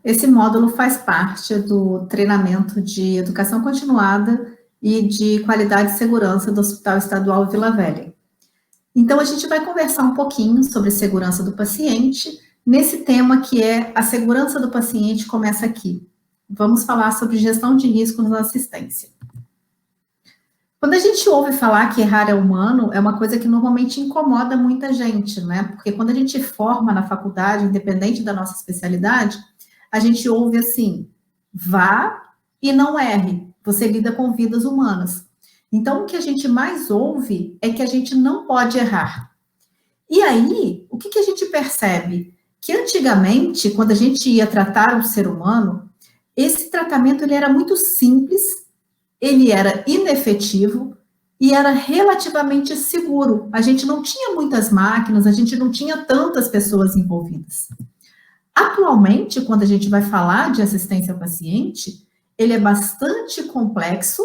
Esse módulo faz parte do treinamento de educação continuada e de qualidade e segurança do Hospital Estadual Vila Velha. Então, a gente vai conversar um pouquinho sobre segurança do paciente, nesse tema que é a segurança do paciente começa aqui. Vamos falar sobre gestão de risco na assistência. Quando a gente ouve falar que errar é humano, é uma coisa que normalmente incomoda muita gente, né? Porque quando a gente forma na faculdade, independente da nossa especialidade, a gente ouve assim, vá e não erre, você lida com vidas humanas. Então, o que a gente mais ouve é que a gente não pode errar. E aí, o que a gente percebe? Que antigamente, quando a gente ia tratar um ser humano, esse tratamento ele era muito simples, ele era inefetivo e era relativamente seguro. A gente não tinha muitas máquinas, a gente não tinha tantas pessoas envolvidas. Atualmente, quando a gente vai falar de assistência ao paciente, ele é bastante complexo,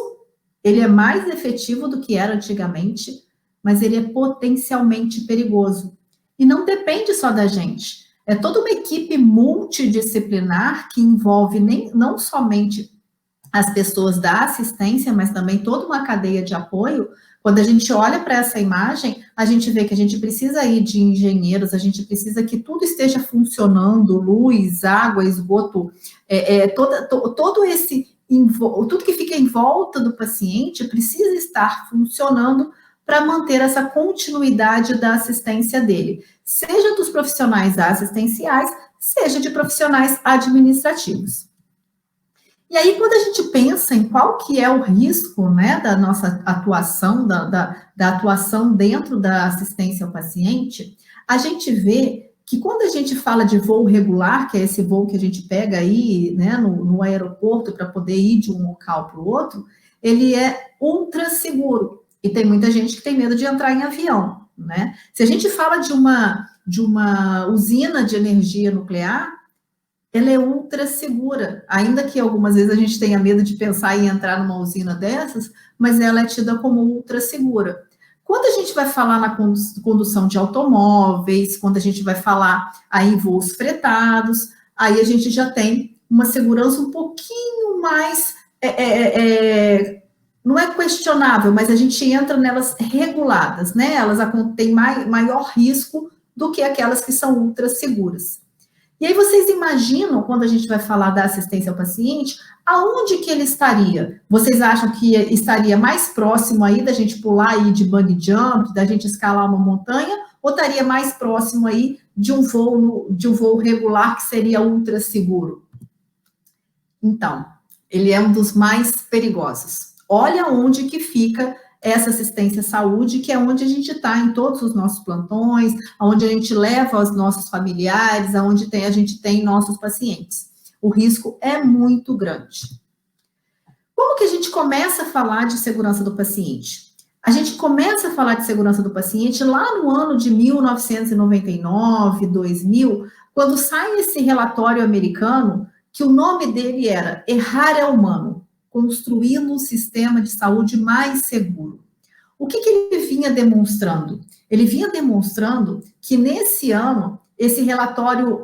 ele é mais efetivo do que era antigamente, mas ele é potencialmente perigoso. E não depende só da gente. É toda uma equipe multidisciplinar que envolve não somente as pessoas da assistência, mas também toda uma cadeia de apoio. Quando a gente olha para essa imagem, a gente vê que a gente precisa aí de engenheiros, a gente precisa que tudo esteja funcionando, luz, água, esgoto, todo esse, tudo que fica em volta do paciente precisa estar funcionando para manter essa continuidade da assistência dele, seja dos profissionais assistenciais, seja de profissionais administrativos. E aí, quando a gente pensa em qual que é o risco, né, da nossa atuação, da atuação dentro da assistência ao paciente, a gente vê que quando a gente fala de voo regular, que é esse voo que a gente pega aí, né, no aeroporto para poder ir de um local para o outro, ele é ultra seguro. E tem muita gente que tem medo de entrar em avião, né? Se a gente fala de uma usina de energia nuclear, ela é ultra segura, ainda que algumas vezes a gente tenha medo de pensar em entrar numa usina dessas, mas ela é tida como ultra segura. Quando a gente vai falar na condução de automóveis, quando a gente vai falar aí em voos fretados, aí a gente já tem uma segurança um pouquinho mais, não é questionável, mas a gente entra nelas reguladas, né? Elas têm maior risco do que aquelas que são ultra seguras. E aí vocês imaginam, quando a gente vai falar da assistência ao paciente, aonde que ele estaria? Vocês acham que estaria mais próximo aí da gente pular aí de bungee jump, da gente escalar uma montanha, ou estaria mais próximo aí de um voo regular que seria ultra seguro? Então, ele é um dos mais perigosos. Olha onde que fica essa assistência à saúde, que é onde a gente está em todos os nossos plantões, onde a gente leva os nossos familiares, onde a gente tem nossos pacientes. O risco é muito grande. Como que a gente começa a falar de segurança do paciente? A gente começa a falar de segurança do paciente lá no ano de 1999, 2000, quando sai esse relatório americano, que o nome dele era Errar é Humano, construindo um sistema de saúde mais seguro. O que ele vinha demonstrando? Ele vinha demonstrando que nesse ano, esse relatório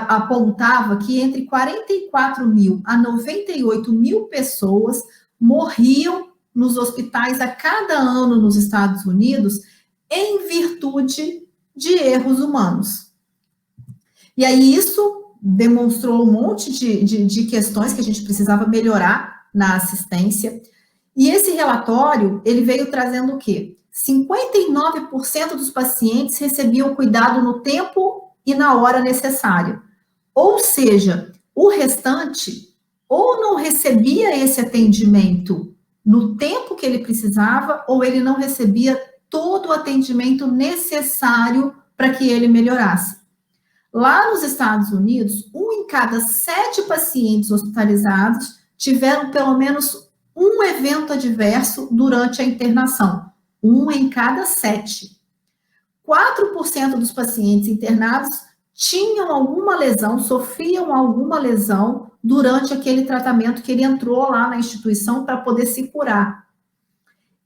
apontava que entre 44 mil a 98 mil pessoas morriam nos hospitais a cada ano nos Estados Unidos em virtude de erros humanos. E aí isso demonstrou um monte de questões que a gente precisava melhorar na assistência. E esse relatório, ele veio trazendo o quê? 59% dos pacientes recebiam cuidado no tempo e na hora necessária. Ou seja, o restante ou não recebia esse atendimento no tempo que ele precisava, ou ele não recebia todo o atendimento necessário para que ele melhorasse. Lá nos Estados Unidos, 1 em cada 7 pacientes hospitalizados tiveram pelo menos um evento adverso durante a internação. 1 em cada 7. 4% dos pacientes internados tinham alguma lesão, sofriam alguma lesão durante aquele tratamento que ele entrou lá na instituição para poder se curar.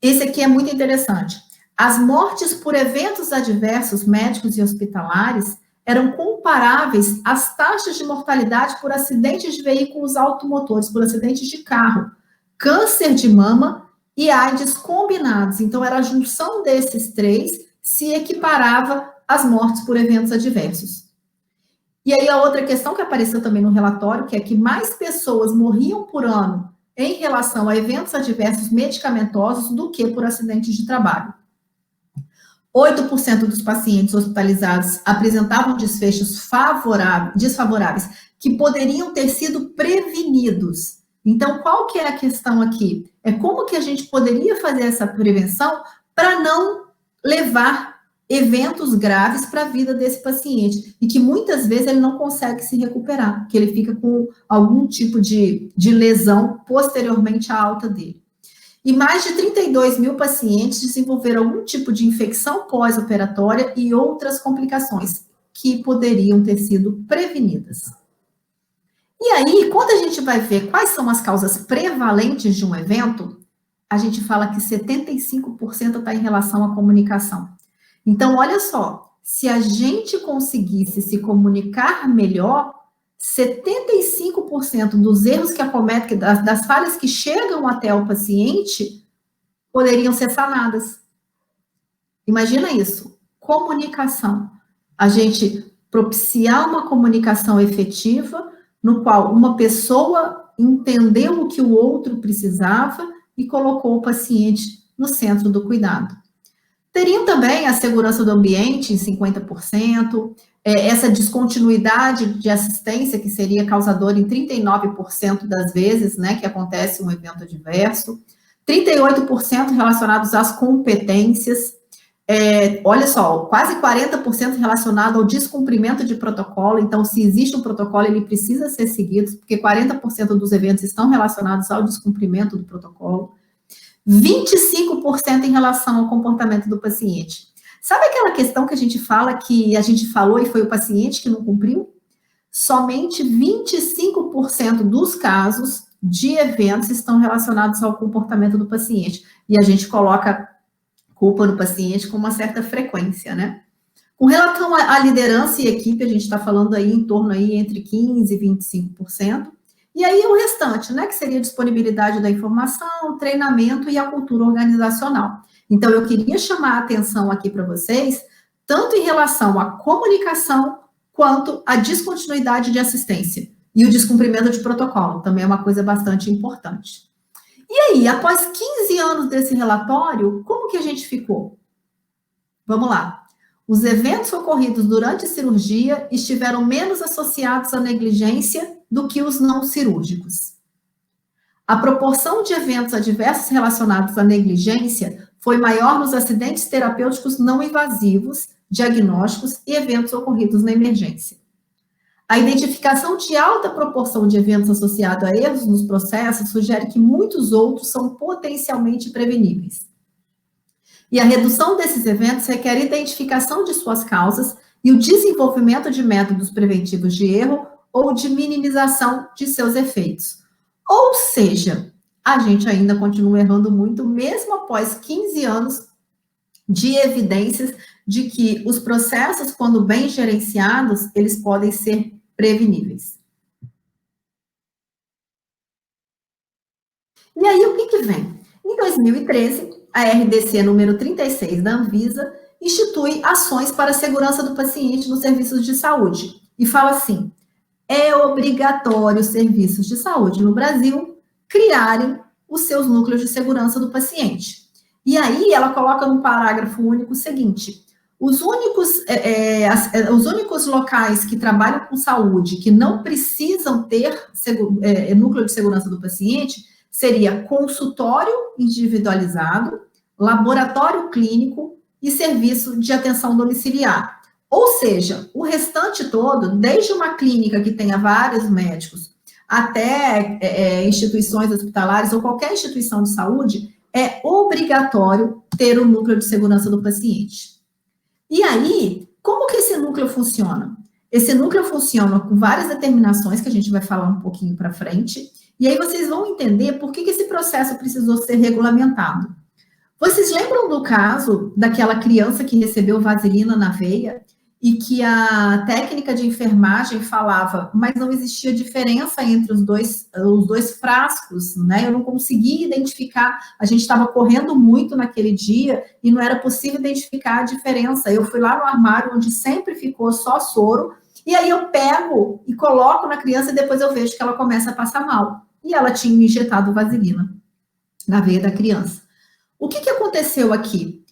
Esse aqui é muito interessante. As mortes por eventos adversos médicos e hospitalares, eram comparáveis às taxas de mortalidade por acidentes de veículos automotores, por acidentes de carro, câncer de mama e AIDS combinados. Então, era a junção desses três se equiparava às mortes por eventos adversos. E aí, a outra questão que apareceu também no relatório, que é que mais pessoas morriam por ano em relação a eventos adversos medicamentosos do que por acidentes de trabalho. 8% dos pacientes hospitalizados apresentavam desfechos desfavoráveis que poderiam ter sido prevenidos. Então, qual que é a questão aqui? É como que a gente poderia fazer essa prevenção para não levar eventos graves para a vida desse paciente, e que muitas vezes ele não consegue se recuperar, que ele fica com algum tipo de lesão posteriormente à alta dele. E mais de 32 mil pacientes desenvolveram algum tipo de infecção pós-operatória e outras complicações que poderiam ter sido prevenidas. E aí, quando a gente vai ver quais são as causas prevalentes de um evento, a gente fala que 75% está em relação à comunicação. Então, olha só, se a gente conseguisse se comunicar melhor, 75% dos erros que acometem, das falhas que chegam até o paciente, poderiam ser sanadas. Imagina isso, comunicação. A gente propiciar uma comunicação efetiva, no qual uma pessoa entendeu o que o outro precisava e colocou o paciente no centro do cuidado. Teriam também a segurança do ambiente em 50%, essa descontinuidade de assistência que seria causadora em 39% das vezes, né, que acontece um evento adverso, 38% relacionados às competências, olha só, quase 40% relacionado ao descumprimento de protocolo. Então, se existe um protocolo, ele precisa ser seguido, porque 40% dos eventos estão relacionados ao descumprimento do protocolo. 25% em relação ao comportamento do paciente. Sabe aquela questão que a gente fala, que a gente falou e foi o paciente que não cumpriu? Somente 25% dos casos de eventos estão relacionados ao comportamento do paciente. E a gente coloca culpa no paciente com uma certa frequência, né? Com relação à liderança e equipe, a gente está falando aí em torno aí entre 15% e 25%. E aí o restante, né, que seria a disponibilidade da informação, o treinamento e a cultura organizacional. Então, eu queria chamar a atenção aqui para vocês, tanto em relação à comunicação, quanto à descontinuidade de assistência. E o descumprimento de protocolo, também é uma coisa bastante importante. E aí, após 15 anos desse relatório, como que a gente ficou? Vamos lá. Os eventos ocorridos durante a cirurgia estiveram menos associados à negligência do que os não cirúrgicos. A proporção de eventos adversos relacionados à negligência foi maior nos acidentes terapêuticos não invasivos, diagnósticos e eventos ocorridos na emergência. A identificação de alta proporção de eventos associados a erros nos processos sugere que muitos outros são potencialmente preveníveis. E a redução desses eventos requer identificação de suas causas e o desenvolvimento de métodos preventivos de erro ou de minimização de seus efeitos. Ou seja, a gente ainda continua errando muito, mesmo após 15 anos de evidências de que os processos, quando bem gerenciados, eles podem ser preveníveis. E aí, o que vem? Em 2013, a RDC número 36 da Anvisa institui ações para a segurança do paciente nos serviços de saúde. E fala assim: é obrigatório os serviços de saúde no Brasil criarem os seus núcleos de segurança do paciente. E aí ela coloca no parágrafo único o seguinte: os únicos locais que trabalham com saúde que não precisam ter núcleo de segurança do paciente seria consultório individualizado, laboratório clínico e serviço de atenção domiciliar. Ou seja, o restante todo, desde uma clínica que tenha vários médicos, até instituições hospitalares ou qualquer instituição de saúde, é obrigatório ter o núcleo de segurança do paciente. E aí, como que esse núcleo funciona? Esse núcleo funciona com várias determinações que a gente vai falar um pouquinho para frente, e aí vocês vão entender por que esse processo precisou ser regulamentado. Vocês lembram do caso daquela criança que recebeu vaselina na veia e que a técnica de enfermagem falava, mas não existia diferença entre os dois frascos, né? Eu não conseguia identificar, a gente estava correndo muito naquele dia e não era possível identificar a diferença. Eu fui lá no armário onde sempre ficou só soro, e aí eu pego e coloco na criança e depois eu vejo que ela começa a passar mal. E ela tinha injetado vaselina na veia da criança. O que aconteceu aqui?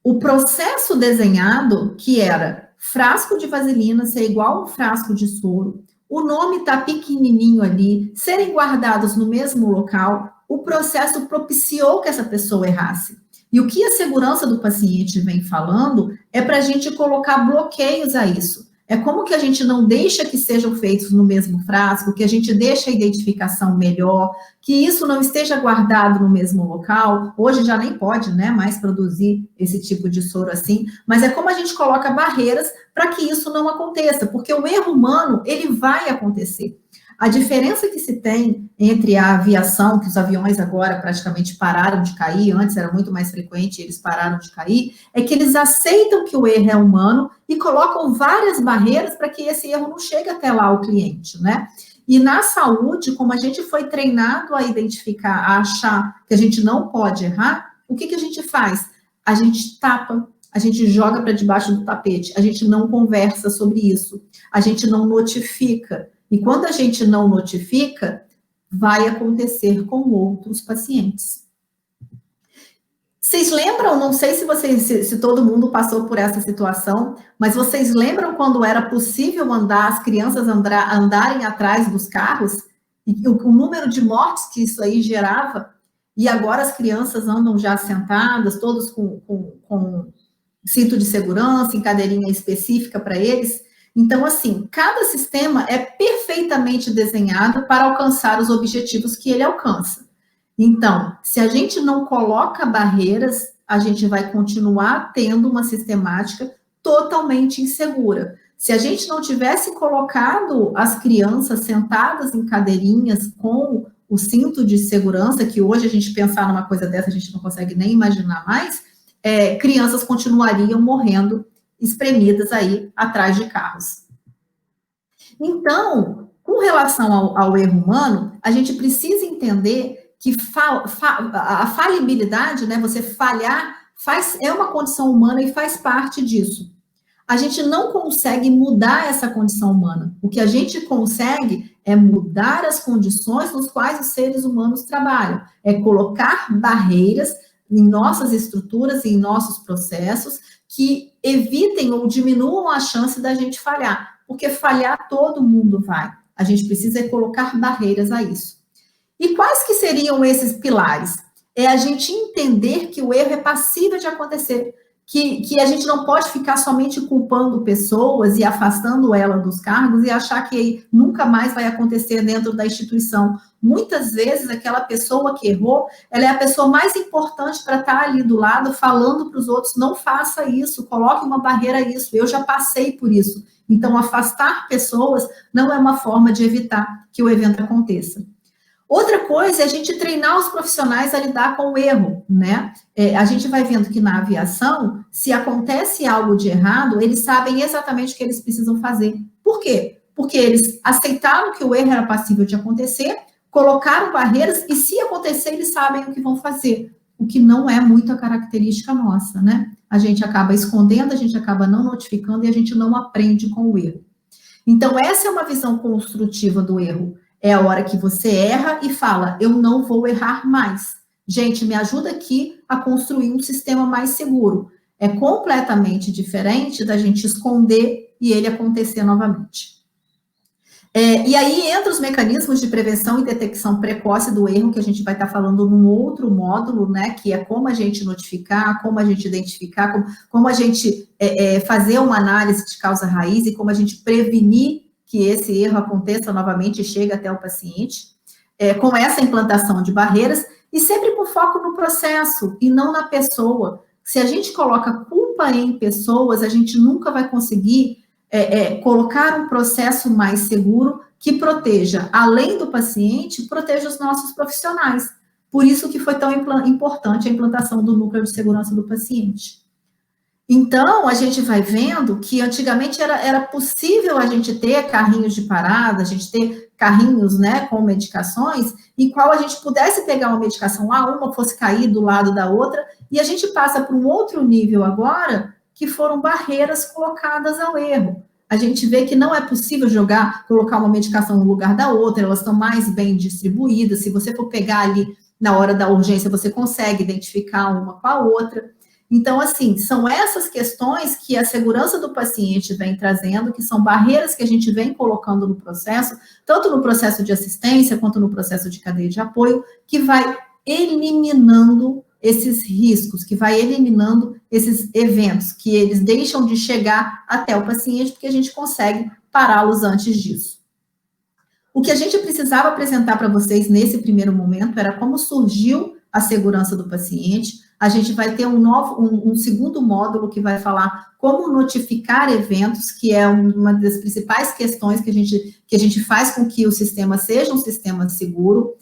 O processo desenhado, que era frasco de vaselina ser igual a um frasco de soro, o nome está pequenininho ali, serem guardados no mesmo local, o processo propiciou que essa pessoa errasse. E o que a segurança do paciente vem falando é para a gente colocar bloqueios a isso. É como que a gente não deixa que sejam feitos no mesmo frasco, que a gente deixa a identificação melhor, que isso não esteja guardado no mesmo local. Hoje já nem pode, né, mais produzir esse tipo de soro assim, mas é como a gente coloca barreiras para que isso não aconteça, porque o erro humano, ele vai acontecer. A diferença que se tem entre a aviação, que os aviões agora praticamente pararam de cair, antes era muito mais frequente, eles pararam de cair, é que eles aceitam que o erro é humano e colocam várias barreiras para que esse erro não chegue até lá ao cliente, né? E na saúde, como a gente foi treinado a identificar, a achar que a gente não pode errar, o que a gente faz? A gente tapa, a gente joga para debaixo do tapete, a gente não conversa sobre isso, a gente não notifica. E quando a gente não notifica, vai acontecer com outros pacientes. Vocês lembram, não sei se todo mundo passou por essa situação, mas vocês lembram quando era possível as crianças andarem atrás dos carros? E o número de mortes que isso aí gerava? E agora as crianças andam já sentadas, todos com cinto de segurança, em cadeirinha específica para eles. Então, assim, cada sistema é perfeitamente desenhado para alcançar os objetivos que ele alcança. Então, se a gente não coloca barreiras, a gente vai continuar tendo uma sistemática totalmente insegura. Se a gente não tivesse colocado as crianças sentadas em cadeirinhas com o cinto de segurança, que hoje a gente pensar numa coisa dessa, a gente não consegue nem imaginar mais, crianças continuariam morrendo espremidas aí atrás de carros. Então, com relação ao erro humano, a gente precisa entender que a falibilidade, né, você falhar, é uma condição humana e faz parte disso. A gente não consegue mudar essa condição humana. O que a gente consegue é mudar as condições nos quais os seres humanos trabalham. É colocar barreiras em nossas estruturas, em nossos processos, que evitem ou diminuam a chance da gente falhar, porque falhar todo mundo vai. A gente precisa colocar barreiras a isso. E quais que seriam esses pilares? É a gente entender que o erro é passível de acontecer, que a gente não pode ficar somente culpando pessoas e afastando ela dos cargos e achar que nunca mais vai acontecer dentro da instituição. Muitas vezes, aquela pessoa que errou, ela é a pessoa mais importante para estar ali do lado, falando para os outros, não faça isso, coloque uma barreira a isso, eu já passei por isso. Então, afastar pessoas não é uma forma de evitar que o evento aconteça. Outra coisa é a gente treinar os profissionais a lidar com o erro, né? A gente vai vendo que na aviação, se acontece algo de errado, eles sabem exatamente o que eles precisam fazer. Por quê? Porque eles aceitaram que o erro era passível de acontecer, colocaram barreiras e se acontecer, eles sabem o que vão fazer. O que não é muito a característica nossa, né? A gente acaba escondendo, a gente acaba não notificando e a gente não aprende com o erro. Então, essa é uma visão construtiva do erro. É a hora que você erra e fala, eu não vou errar mais. Gente, me ajuda aqui a construir um sistema mais seguro. É completamente diferente da gente esconder e ele acontecer novamente. E aí entra os mecanismos de prevenção e detecção precoce do erro, que a gente vai estar falando num outro módulo, né, que é como a gente notificar, como a gente identificar, como a gente fazer uma análise de causa raiz e como a gente prevenir que esse erro aconteça novamente e chegue até o paciente, com essa implantação de barreiras, e sempre com foco no processo e não na pessoa. Se a gente coloca culpa em pessoas, a gente nunca vai conseguir colocar um processo mais seguro que proteja, além do paciente, proteja os nossos profissionais. Por isso que foi tão importante a implantação do núcleo de segurança do paciente. Então, a gente vai vendo que antigamente era possível a gente ter carrinhos de parada, a gente ter carrinhos, né, com medicações, em qual a gente pudesse pegar uma medicação lá, uma fosse cair do lado da outra, e a gente passa para um outro nível agora, que foram barreiras colocadas ao erro. A gente vê que não é possível colocar uma medicação no lugar da outra, elas estão mais bem distribuídas. Se você for pegar ali na hora da urgência, você consegue identificar uma com a outra. Então, assim, são essas questões que a segurança do paciente vem trazendo, que são barreiras que a gente vem colocando no processo, tanto no processo de assistência quanto no processo de cadeia de apoio, que vai eliminando esses riscos, que vai eliminando esses eventos, que eles deixam de chegar até o paciente, porque a gente consegue pará-los antes disso. O que a gente precisava apresentar para vocês nesse primeiro momento era como surgiu a segurança do paciente. A gente vai ter um segundo módulo que vai falar como notificar eventos, que é uma das principais questões que a gente faz com que o sistema seja um sistema seguro.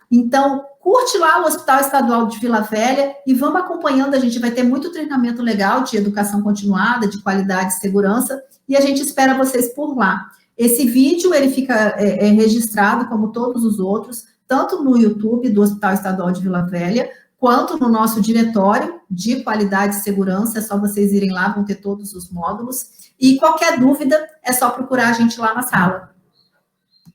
Então, curte lá o Hospital Estadual de Vila Velha e vamos acompanhando. A gente vai ter muito treinamento legal de educação continuada, de qualidade e segurança, e a gente espera vocês por lá. Esse vídeo, ele fica registrado, como todos os outros, tanto no YouTube do Hospital Estadual de Vila Velha, quanto no nosso diretório de qualidade e segurança. É só vocês irem lá, vão ter todos os módulos. E qualquer dúvida, é só procurar a gente lá na sala.